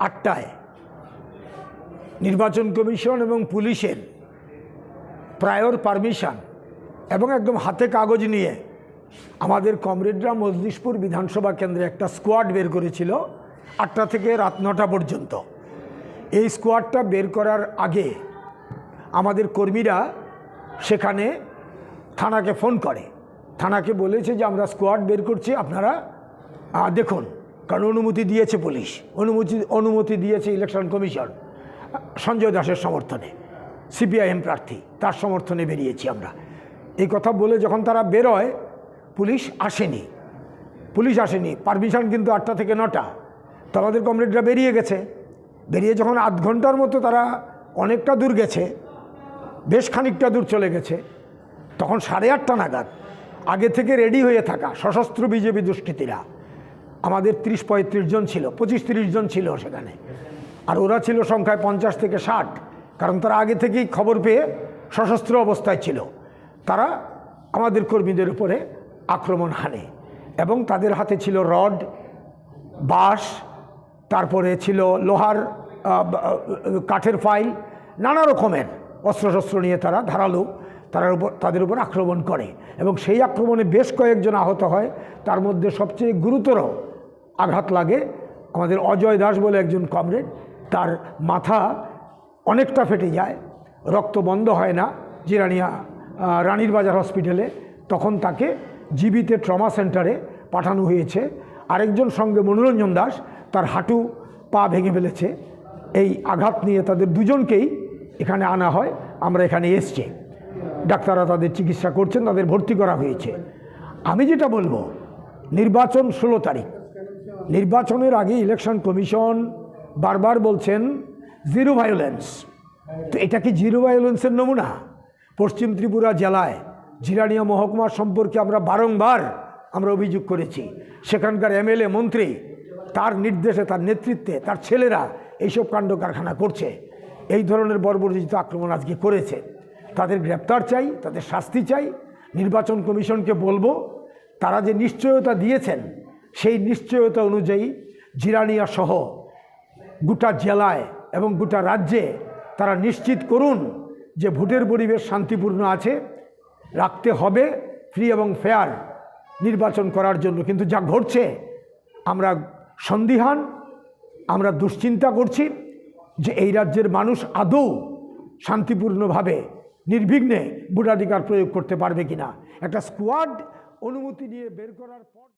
আটটায় নির্বাচন কমিশন এবং পুলিশের প্রায়র পারমিশন এবং একদম হাতে কাগজ নিয়ে আমাদের কমরেডরা মজলিশপুর বিধানসভা কেন্দ্রে একটা স্কোয়াড বের করেছিল 8টা থেকে রাত 9টা পর্যন্ত। এই স্কোয়াডটা বের করার আগে আমাদের কর্মীরা সেখানে থানাকে ফোন করে, থানাকে বলেছে যে আমরা স্কোয়াড বের করছি, আপনারা দেখুন, কারণ অনুমতি দিয়েছে পুলিশ, অনুমতি দিয়েছে ইলেকশন কমিশন সঞ্জয় দাসের সমর্থনে, সিপিআইএম প্রার্থী, তার সমর্থনে বেরিয়েছি আমরা। এই কথা বলে যখন তারা বেরোয় পুলিশ আসেনি, পারমিশন কিন্তু 8টা থেকে 9টা। তো আমাদের কমরেডরা বেরিয়ে গেছে, বেরিয়ে যখন আধ ঘন্টার মতো তারা অনেকটা দূর গেছে, বেশ খানিকটা দূর চলে গেছে, তখন 8:30 নাগাদ আগে থেকে রেডি হয়ে থাকা সশস্ত্র বিজেপি দুষ্কৃতীরা, আমাদের 30-35 জন ছিল, 25-30 জন ছিল সেখানে, আর ওরা ছিল সংখ্যায় 50 থেকে 60, কারণ তারা আগে থেকেই খবর পেয়ে সশস্ত্র অবস্থায় ছিল। তারা আমাদের কর্মীদের উপরে আক্রমণ হানে এবং তাদের হাতে ছিল রড, বাঁশ, তারপরে ছিল লোহার কাঠের ফাইল, নানা রকমের অস্ত্রশস্ত্র নিয়ে তারা ধারালো তাদের উপর আক্রমণ করে এবং সেই আক্রমণে বেশ কয়েকজন আহত হয়। তার মধ্যে সবচেয়ে গুরুতর আঘাত লাগে আমাদের অজয় দাস বলে একজন কমরেড, তার মাথা অনেকটা ফেটে যায়, রক্ত বন্ধ হয় না জিরানিয়া রানীর বাজার হসপিটালে, তখন তাকে জীবিতে ট্রমা সেন্টারে পাঠানো হয়েছে। আরেকজন সঙ্গে মনোরঞ্জন দাস, তার হাঁটু পা ভেঙে ফেলেছে। এই আঘাত নিয়ে তাদের দুজনকেই এখানে আনা হয়, আমরা এখানে এসছি, ডাক্তাররা তাদের চিকিৎসা করছেন, তাদের ভর্তি করা হয়েছে। আমি যেটা বলবো, নির্বাচন 16 তারিখ, নির্বাচনের আগে ইলেকশন কমিশন বারবার বলছেন জিরো ভায়োলেন্স। তো এটা কি জিরো ভায়োলেন্সের নমুনা? পশ্চিম ত্রিপুরা জেলায় জিরানিয়া মহকুমা সম্পর্কে আমরা বারংবার অভিযোগ করেছি, সেখানকার এমএলএ মন্ত্রী তার নির্দেশে, তার নেতৃত্বে তার ছেলেরা এইসব কাণ্ড কারখানা করছে, এই ধরনের বর্বরোচিত আক্রমণ আজকে করেছে। তাদের গ্রেপ্তার চাই, তাদের শাস্তি চাই। নির্বাচন কমিশনকে বলবো, তারা যে নিশ্চয়তা দিয়েছেন সেই নিশ্চয়তা অনুযায়ী জিরানিয়া সহ গোটা জেলায় এবং গোটা রাজ্যে তারা নিশ্চিত করুন যে ভোটের পরিবেশ শান্তিপূর্ণ আছে, রাখতে হবে ফ্রি এবং ফেয়ার নির্বাচন করার জন্য। কিন্তু যা ঘটছে আমরা সন্দিহান, আমরা দুশ্চিন্তা করছি যে এই রাজ্যের মানুষ আদৌ শান্তিপূর্ণভাবে নির্বিঘ্নে ভোটাধিকার প্রয়োগ করতে পারবে কিনা। একটা স্কোয়াড অনুমতি নিয়ে বের করার পর